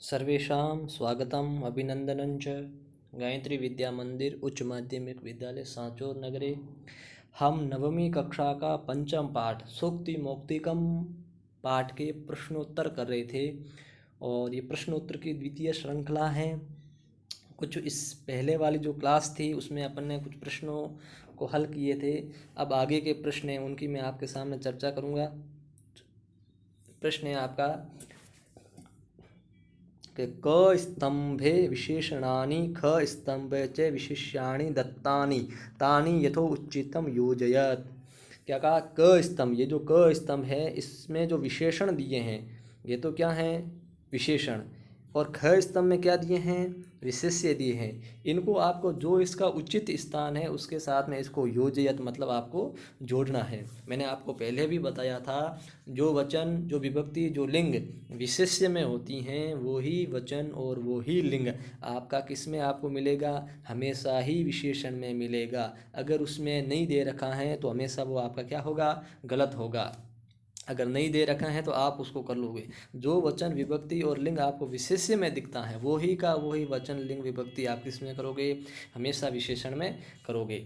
सर्वेषां स्वागतम् अभिनन्दनं च। गायत्री विद्या मंदिर उच्च माध्यमिक विद्यालय सांचौर नगरे हम नवमी कक्षा का पंचम पाठ सूक्ति मौक्तिकम पाठ के प्रश्नोत्तर कर रहे थे और ये प्रश्नोत्तर की द्वितीय श्रृंखला है। कुछ इस पहले वाली जो क्लास थी उसमें अपन ने कुछ प्रश्नों को हल किए थे। अब आगे के प्रश्न हैं उनकी मैं आपके सामने चर्चा करूँगा। प्रश्न है आपका कि क स्तंभे विशेषणानि ख स्तंभे च विशेष्याणि दत्तानि तानि यथोचितं योजयत। क्या कहा? क स्तंभ, ये जो क स्तंभ है इसमें जो विशेषण दिए हैं ये तो क्या हैं? विशेषण। और ख स्तंभ में क्या दिए हैं? विशेष्य दिए हैं। इनको आपको जो इसका उचित स्थान है उसके साथ में इसको योजयत मतलब आपको जोड़ना है। मैंने आपको पहले भी बताया था जो वचन, जो विभक्ति, जो लिंग विशेष्य में होती हैं वही वचन और वही लिंग आपका किस में आपको मिलेगा? हमेशा ही विशेषण में मिलेगा। अगर उसमें नहीं दे रखा है तो हमेशा वो आपका क्या होगा? गलत होगा। अगर नहीं दे रखा है तो आप उसको कर लोगे। जो वचन, विभक्ति और लिंग आपको विशेष्य में दिखता है वही का वही वचन, लिंग, विभक्ति आप किस में करोगे? हमेशा विशेषण में करोगे।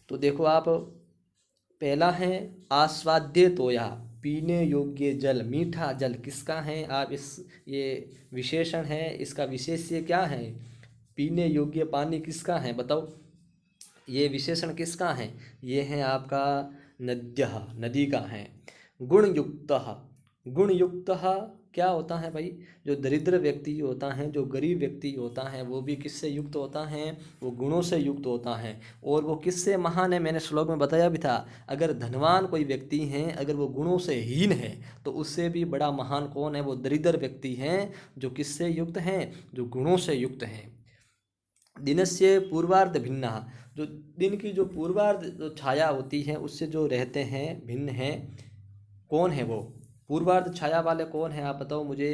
तो देखो आप, पहला है आस्वाद्य तोया, पीने योग्य जल, मीठा जल किसका है? आप इस, ये विशेषण है, इसका विशेष्य क्या है? पीने योग्य पानी किसका है? बताओ, ये विशेषण किसका है? ये है आपका नद्यः, नदी का है। गुणयुक्तः, गुणयुक्तः क्या होता है भाई? जो दरिद्र व्यक्ति होता है, जो गरीब व्यक्ति होता है वो भी किससे युक्त होता है? वो गुणों से युक्त होता है। और वो किससे महान है? मैंने श्लोक में बताया भी था। अगर धनवान कोई व्यक्ति है, अगर वो गुणों से हीन है तो उससे भी बड़ा महान कौन है? वो दरिद्र व्यक्ति हैं जो किससे युक्त हैं? जो गुणों से युक्त हैं। दिनस्य पूर्वार्ध भिन्ना, जो दिन की जो पूर्वार्ध जो छाया होती है उससे जो रहते हैं, भिन्न हैं, कौन है वो? पूर्वार्ध छाया वाले कौन है? आप बताओ मुझे।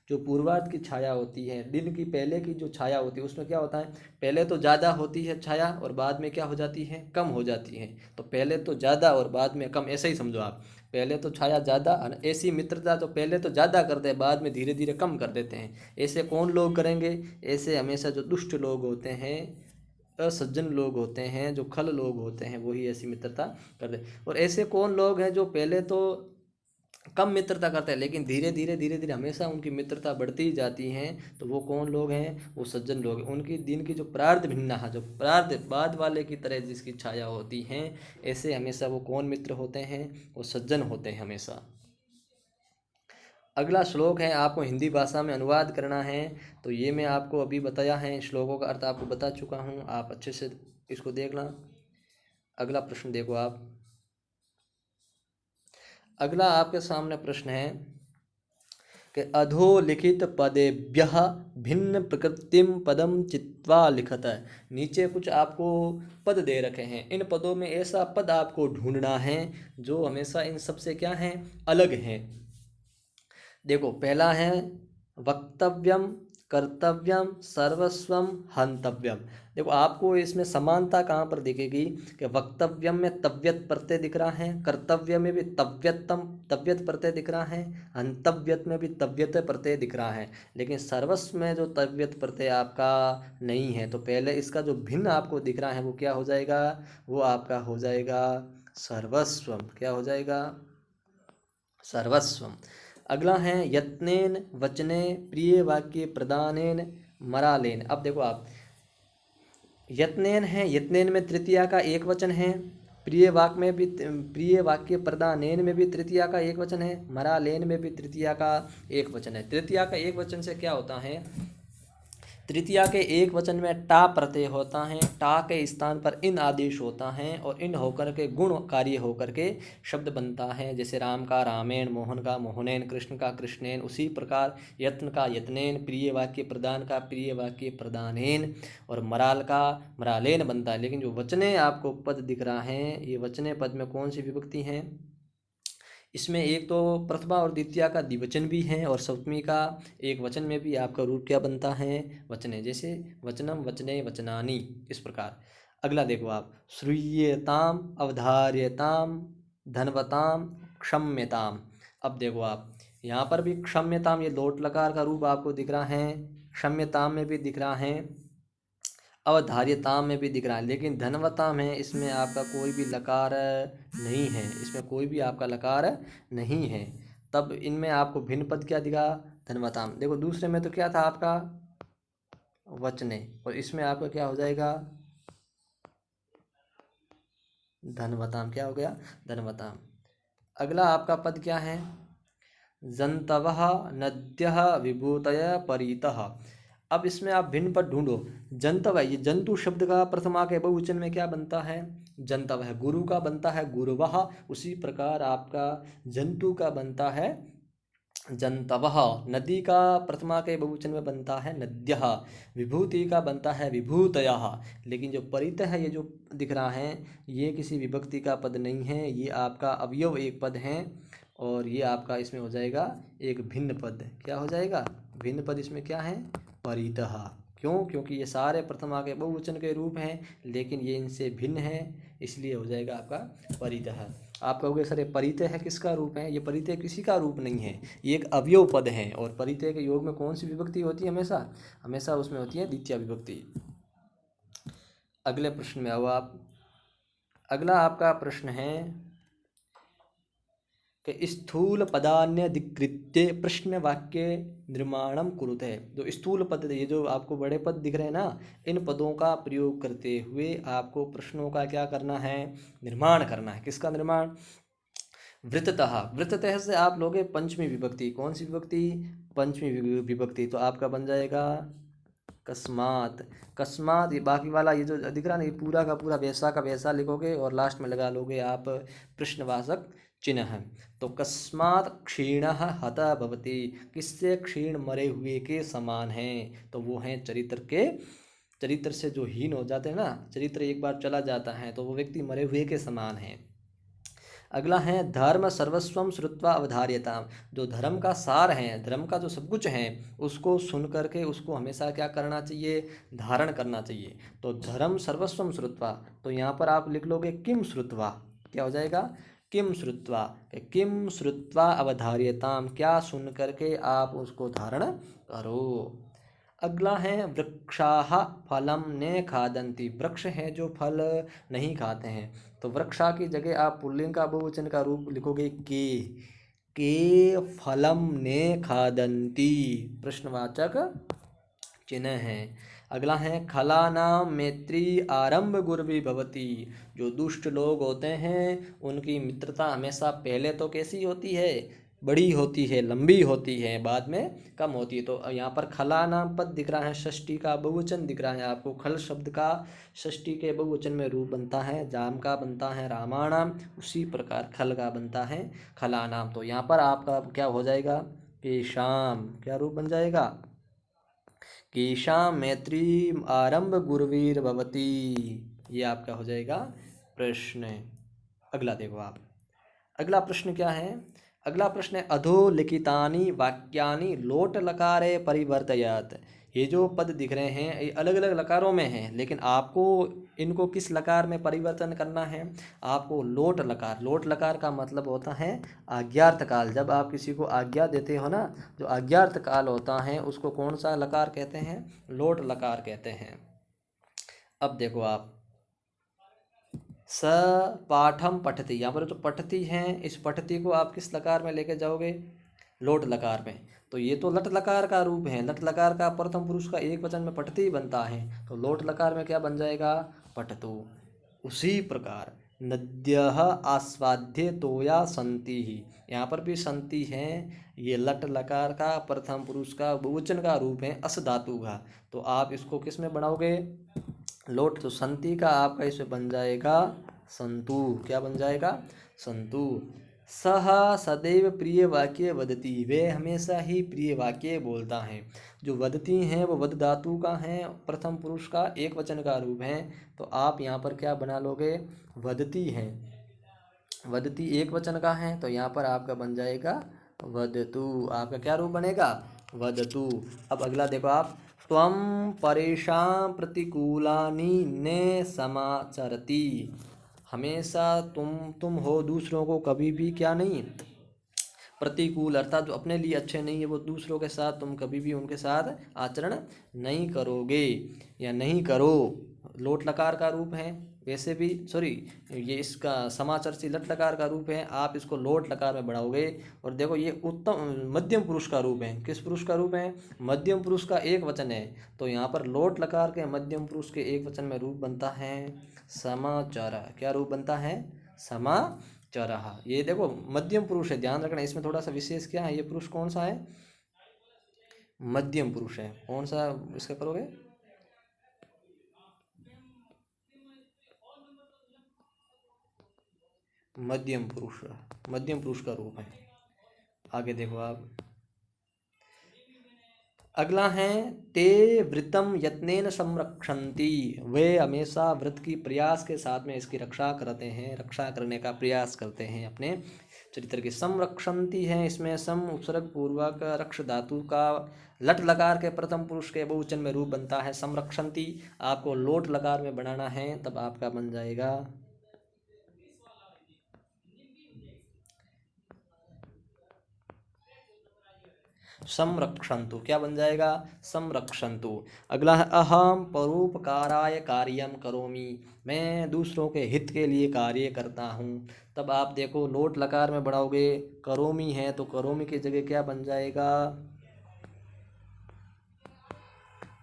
जो पूर्वार्ध की छाया होती है, दिन की पहले की जो छाया होती है उसमें क्या होता है? पहले तो ज़्यादा होती है छाया और बाद में क्या हो जाती है? कम हो जाती है। तो पहले तो ज़्यादा और बाद में कम, ऐसा ही समझो आप। पहले तो छाया ज़्यादा, ऐसी मित्रता तो पहले तो ज़्यादा करते हैं बाद में धीरे धीरे कम कर देते हैं। ऐसे कौन लोग करेंगे? ऐसे हमेशा जो दुष्ट लोग होते हैं, असज्जन लोग होते हैं, जो खल लोग होते हैं वही ऐसी मित्रता करते हैं। और ऐसे कौन लोग हैं जो पहले तो कम मित्रता करते हैं लेकिन धीरे धीरे धीरे धीरे हमेशा उनकी मित्रता बढ़ती ही जाती है? तो वो कौन लोग हैं? वो सज्जन लोग हैं। उनकी दिन की जो प्रार्ध भिन्ना है, जो प्रार्ध बाद वाले की तरह जिसकी छाया होती है, ऐसे हमेशा वो कौन मित्र होते हैं? वो सज्जन होते हैं हमेशा। अगला श्लोक है, आपको हिंदी भाषा में अनुवाद करना है। तो ये मैं आपको अभी बताया है, श्लोकों का अर्थ आपको बता चुका हूँ, आप अच्छे से इसको देखना। अगला प्रश्न देखो आप। अगला आपके सामने प्रश्न है कि अधोलिखित पदेभ्यः भिन्न प्रकृतिम पदम चित्वा लिखत। नीचे कुछ आपको पद दे रखे हैं, इन पदों में ऐसा पद आपको ढूंढना है जो हमेशा इन सबसे क्या है? अलग है। देखो, पहला है वक्तव्यम, कर्तव्यम, सर्वस्वम, हंतव्यम। देखो आपको इसमें समानता कहाँ पर दिखेगी कि वक्तव्यम में तव्यत प्रत्यय दिख रहा है, कर्तव्य में भी तव्यतम तव्यत प्रत्यय दिख रहा है, हंतव्यत में भी तव्यत प्रत्यय दिख रहा है, लेकिन सर्वस्व में जो तव्यत प्रत्यय आपका नहीं है। तो पहले इसका जो भिन्न आपको दिख रहा है वो क्या हो जाएगा? वो आपका हो जाएगा सर्वस्वम। क्या हो जाएगा? सर्वस्वम। अगला है यत्नेन वचने प्रिय वाक्य प्रदानेन मरालेन। अब देखो आप, यत्नेन है, यत्नेन में तृतीया का एक वचन है, प्रिय वाक्य में भी, प्रिय वाक्य प्रदानेन में भी तृतीया का एक वचन है, मरालेन में भी तृतीया का एक वचन है। तृतीया का एक वचन से क्या होता है? तृतीया के एक वचन में टा प्रत्यय होता है, टा के स्थान पर इन आदेश होता है और इन होकर के गुण कार्य होकर के शब्द बनता है। जैसे राम का रामेण, मोहन का मोहनेन, कृष्ण का कृष्णेन, उसी प्रकार यत्न का यत्नेन, प्रिय वाक्य प्रदान का प्रिय वाक्य प्रदानेन और मराल का मरालेन बनता है। लेकिन जो वचने आपको पद दिख रहा है, ये वचने पद में कौन सी विभक्ति हैं? इसमें एक तो प्रथमा और द्वितीया का द्विवचन भी है और सप्तमी का एक वचन में भी आपका रूप क्या बनता है? वचने। जैसे वचनम, वचने, वचनानि, इस प्रकार। अगला देखो आप, श्रूयेताम, अवधार्यताम, धनवताम, क्षम्यताम। अब देखो आप, यहाँ पर भी क्षम्यताम, ये लोट लकार का रूप आपको दिख रहा है, क्षम्यताम में भी दिख रहा है, अवधार्यताम में भी दिख रहा है, लेकिन धनवताम है, इसमें आपका कोई भी लकार नहीं है, इसमें कोई भी आपका लकार नहीं है। तब इनमें आपको भिन्न पद क्या दिखा, धनवताम। देखो दूसरे में तो क्या था आपका वचने, और इसमें आपका क्या हो जाएगा धनवताम, क्या हो गया धनवताम। अगला आपका पद क्या है, जंतवः नद्यः विभूतय परितः। अब इसमें आप भिन्न पद ढूंढो। जंतव, ये जंतु शब्द का प्रथमा के बहुवचन में क्या बनता है, जंतव है, गुरु का बनता है गुरुवः, उसी प्रकार आपका जंतु का बनता है जंतवः, नदी का प्रथमा के बहुवचन में बनता है नद्यः, विभूति का बनता है विभूतयः। लेकिन जो परित है, ये जो दिख रहा है, ये किसी विभक्ति का पद नहीं है, ये आपका अवयव एक पद है, और ये आपका इसमें हो जाएगा एक भिन्न पद। क्या हो जाएगा भिन्न पद, इसमें क्या है परितः। क्यों, क्योंकि ये सारे प्रथमा के बहुवचन के रूप हैं, लेकिन ये इनसे भिन्न है, इसलिए हो जाएगा आपका परितः। आप कहोगे सर ये परितय है किसका रूप है, ये परितय किसी का रूप नहीं है, ये एक अवयव पद है, और परितय के योग में कौन सी विभक्ति होती है, हमेशा हमेशा उसमें होती है द्वितीय विभक्ति। अगले प्रश्न में आओ आप। अगला आपका प्रश्न है कि स्थूल पदान्यधिकृत्य प्रश्न वाक्य निर्माणम कुरुते। जो स्थूल पद, ये जो आपको बड़े पद दिख रहे हैं ना, इन पदों का प्रयोग करते हुए आपको प्रश्नों का क्या करना है, निर्माण करना है। किसका निर्माण, वृत्ततः, वृत्ततः से आप लोगे पंचमी विभक्ति, कौन सी विभक्ति, पंचमी विभक्ति, तो आपका बन जाएगा कस्मात। कस्मात, ये बाकी वाला ये जो दिख रहा ना, ये पूरा का पूरा वैसा का वैसा लिखोगे और लास्ट में लगा लोगे आप प्रश्नवाचक चिन्ह। तो कस्मात क्षीणः हतः भवति, किससे, क्षीण मरे हुए के समान है, तो वो हैं चरित्र के, चरित्र से जो हीन हो जाते हैं ना, चरित्र एक बार चला जाता है तो वो व्यक्ति मरे हुए के समान है। अगला है धर्म सर्वस्वम श्रुत्वा अवधार्यताम, जो धर्म का सार है, धर्म का जो सब कुछ है, उसको सुन करके उसको हमेशा क्या करना चाहिए, धारण करना चाहिए। तो धर्म सर्वस्वम श्रुत्वा, तो यहाँ पर आप लिख लोगे किम श्रुत्वा, क्या हो जाएगा किम श्रुत्वा, किम श्रुत्वा अवधार्यताम, क्या सुन करके आप उसको धारण करो। अगला है वृक्षाः फलम ने खादन्ति, वृक्ष है जो फल नहीं खाते हैं, तो वृक्षा की जगह आप पुल्लिंग का बहुवचन का रूप लिखोगे के फलम ने खादन्ति, प्रश्नवाचक चिन्ह है। अगला है खलानाम मैत्री आरंभ गुरवी भवती, जो दुष्ट लोग होते हैं उनकी मित्रता हमेशा पहले तो कैसी होती है, बड़ी होती है, लंबी होती है, बाद में कम होती है। तो यहाँ पर खला नाम पद दिख रहा है, षष्ठी का बहुवचन दिख रहा है आपको, खल शब्द का षष्ठी के बहुवचन में रूप बनता है, जाम का बनता है रामाणाम, उसी प्रकार खल का बनता है खलानाम। तो यहाँ पर आपका क्या हो जाएगा कि शाम, क्या रूप बन जाएगा केशाम मैत्री आरंभ गुरवीर भवती, ये आपका हो जाएगा प्रश्न। अगला देखो आप, अगला प्रश्न क्या है, अगला प्रश्न है अधोलिखितानि वाक्यानि लोट लकारे परिवर्तयत। ये जो पद दिख रहे हैं ये अलग अलग लकारों में हैं, लेकिन आपको इनको किस लकार में परिवर्तन करना है, आपको लोट लकार। लोट लकार का मतलब होता है आज्ञार्थ काल, जब आप किसी को आज्ञा देते हो ना, जो आज्ञार्थ काल होता है उसको कौन सा लकार कहते हैं, लोट लकार कहते हैं। अब देखो आप, स पाठम पठती, यहाँ पर जो पठती हैं, इस पठती को आप किस लकार में लेके जाओगे, लोट लकार में। तो ये तो लट लकार का रूप है, लट लकार का प्रथम पुरुष का एक वचन में पठती बनता है, तो लोट लकार में क्या बन जाएगा पठतु। उसी प्रकार नद्यः आस्वाद्य तोया संति ही, यहाँ पर भी संति है, ये लट लकार का प्रथम पुरुष का बहुवचन का रूप है अस धातु का। तो आप इसको किस में बनाओगे, लोट, तो संति का आपका इसमें बन जाएगा संतु, क्या बन जाएगा संतु। सह सदैव प्रिय वाक्य वदती, वे हमेशा ही प्रिय वाक्य बोलता है। जो वदती हैं वो वद धातु का है, प्रथम पुरुष का एक वचन का रूप है, तो आप यहाँ पर क्या बना लोगे वदती है, वदती एक वचन का है, तो यहाँ पर आपका बन जाएगा वदतु, आपका क्या रूप बनेगा वदतु। अब अगला देखो आप, त्वं परेषां प्रतिकूलानि न समाचरति, हमेशा तुम हो दूसरों को कभी भी क्या नहीं प्रतिकूल अर्थात जो अपने लिए अच्छे नहीं है वो दूसरों के साथ तुम कभी भी उनके साथ आचरण नहीं करोगे या नहीं करो। लोट लकार का रूप है, वैसे भी सॉरी ये इसका समाचर्ची लट लकार का रूप है, आप इसको लोट लकार में बढ़ाओगे। और देखो ये उत्तम मध्यम पुरुष का रूप है। किस पुरुष का रूप है? मध्यम पुरुष का एक वचन है। तो यहाँ पर लोट लकार के मध्यम पुरुष के एक वचन में रूप बनता है समाचार। क्या रूप बनता है? समाचार। ये देखो मध्यम पुरुष है, ध्यान रखना। इसमें थोड़ा सा विशेष क्या है, ये पुरुष कौन सा है? मध्यम पुरुष है। कौन सा इसका करोगे? मध्यम पुरुष, मध्यम पुरुष का रूप है। आगे देखो आप, अगला है ते वृतम यत्नेन संरक्षन्ति। वे हमेशा व्रत की प्रयास के साथ में इसकी रक्षा करते हैं, रक्षा करने का प्रयास करते हैं अपने चरित्र की। संरक्षन्ति है, इसमें सम उपसर्ग पूर्वक रक्ष धातु का लट लकार के प्रथम पुरुष के बहुवचन में रूप बनता है संरक्षन्ति। आपको लोट लकार में बनाना है, तब आपका बन जाएगा संरक्षन्तु। क्या बन जाएगा? संरक्षन्तु। अगला है अहम परोपकाराय कार्यम करोमि। मैं दूसरों के हित के लिए कार्य करता हूँ। तब आप देखो लोट लकार में बढ़ाओगे, करोमि है तो करोमि की जगह क्या बन जाएगा?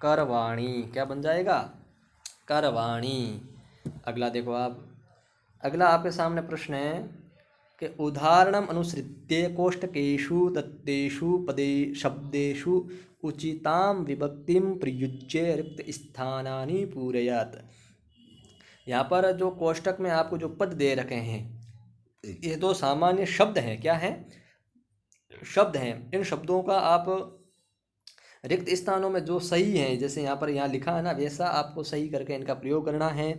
करवाणी। क्या बन जाएगा? करवाणी। अगला देखो आप, अगला आपके सामने प्रश्न है कि उदाहरणम अनुसृत्य कोष्टकेषु दत्तेषु पदे शब्देषु उचितां विभक्तिं प्रयुज्य रिक्त स्थानानि पूरयात। यहाँ पर जो कोष्टक में आपको जो पद दे रखे हैं ये तो सामान्य शब्द हैं। क्या है? शब्द हैं। इन शब्दों का आप रिक्त स्थानों में जो सही है, जैसे यहाँ पर यहाँ लिखा है ना, वैसा आपको सही करके इनका प्रयोग करना है।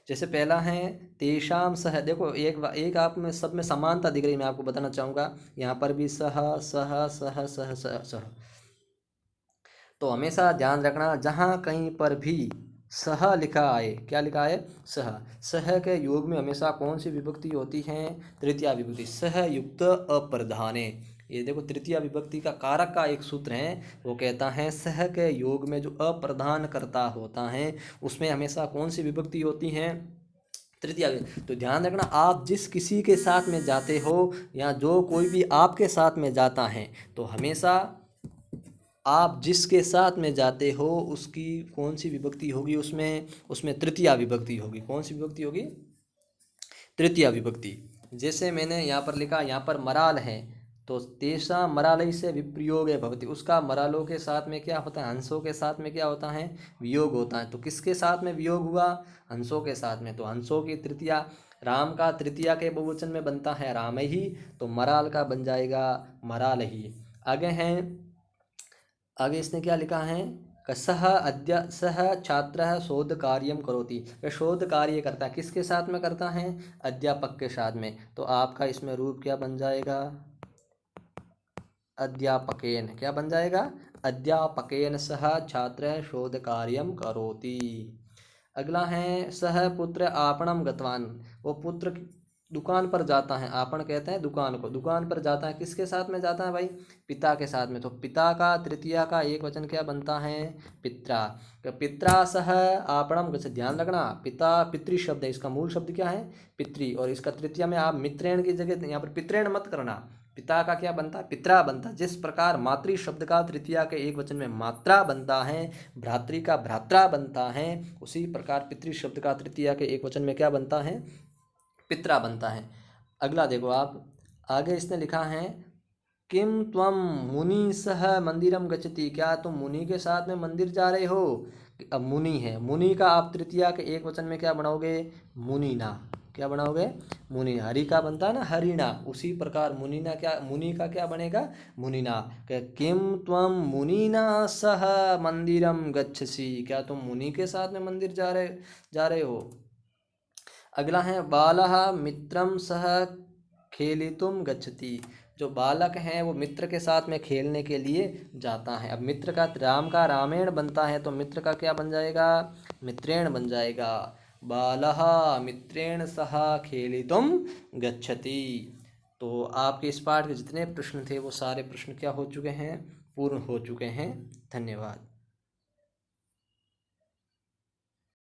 जैसे पहला है तेषाम सह। देखो एक आप में सब में समानता दिख रही, मैं आपको बताना चाहूँगा। यहाँ पर भी सह सह सह सह सह सह। तो हमेशा ध्यान रखना जहाँ कहीं पर भी सह लिखा आए, क्या लिखा है? सह। सह के योग में हमेशा कौन सी विभक्ति होती है? तृतीया विभक्ति। सह युक्त अप्रधाने। ये देखो तृतीया विभक्ति का कारक का एक सूत्र है, वो कहता है सह के योग में जो अप्रधान कर्ता होता है उसमें हमेशा कौन सी विभक्ति होती है? तृतीया। तो ध्यान रखना, आप जिस किसी के साथ में जाते हो या जो कोई भी आपके साथ में जाता है, तो हमेशा आप जिसके साथ में जाते हो उसकी कौन सी विभक्ति होगी? उसमें तृतीया विभक्ति होगी। कौन सी विभक्ति होगी? तृतीया विभक्ति। जैसे मैंने यहाँ पर लिखा, यहाँ पर मराल है तो तेषा मरालय से विप्रयोग भवति। उसका मरालों के साथ में क्या होता है? हंसों के साथ में क्या होता है? वियोग होता है। तो किसके साथ में वियोग हुआ? हंसों के साथ में। तो हंसों की तृतीया, राम का तृतीया के बहुवचन में बनता है राम ही, तो मराल का बन जाएगा मराल ही। आगे इसने क्या लिखा है? सह अद्य सह छात्र शोध कार्यम करोति। वह शोध कार्य करता है, किसके साथ में करता है? अध्यापक के साथ में। तो आपका इसमें रूप क्या बन जाएगा? अध्यापकेन। क्या बन जाएगा? अध्यापकेन सह छात्र शोध कार्यम करोति। अगला है सह पुत्र आपणम गतवान। वो पुत्र दुकान पर जाता है। आपण कहते हैं दुकान को, दुकान पर जाता है। किसके साथ में जाता है भाई? पिता के साथ में। तो पिता का तृतीया का एक वचन क्या बनता है? पित्रा। तो पित्रा सह आपणम गच्छ। ध्यान रखना, पिता पितृ शब्द है, इसका मूल शब्द क्या है? पितृ। और इसका तृतीया में आप मित्रेण की जगह यहाँ पर पित्रेण मत करना। पिता का क्या बनता है? पित्रा बनता है। जिस प्रकार मातृ शब्द का तृतीया के एक वचन में मात्रा बनता है, भ्रातृ का भ्रात्रा बनता है, उसी प्रकार पितृ शब्द का तृतीया के एक वचन में क्या बनता है? पित्रा बनता है। अगला देखो आप, आगे इसने लिखा है किम त्वम मुनि सह मंदिरम गच्छति। क्या तुम मुनि के साथ में मंदिर जा रहे हो? अब मुनि है, मुनि का आप तृतीया के एक वचन में क्या बनाओगे? मुनिना। क्या बनाओगे? मुनि। हरि का बनता है ना हरिणा, उसी प्रकार मुनिना क्या, मुनि का क्या बनेगा? मुनिना। किम त्वम मुनिना सह मंदिरम गच्छसि। क्या तुम मुनि के साथ में मंदिर जा रहे हो? अगला है बालः मित्रम सह खेलितुम गच्छति। जो बालक है वो मित्र के साथ में खेलने के लिए जाता है। अब मित्र का राम का रामेण बनता है, तो मित्र का क्या बन जाएगा? मित्रेण बन जाएगा। बालः मित्रेण सह खेलितुम गच्छति। तो आपके इस पाठ के जितने प्रश्न थे वो सारे प्रश्न क्या हो चुके हैं, पूर्ण हो चुके हैं। धन्यवाद।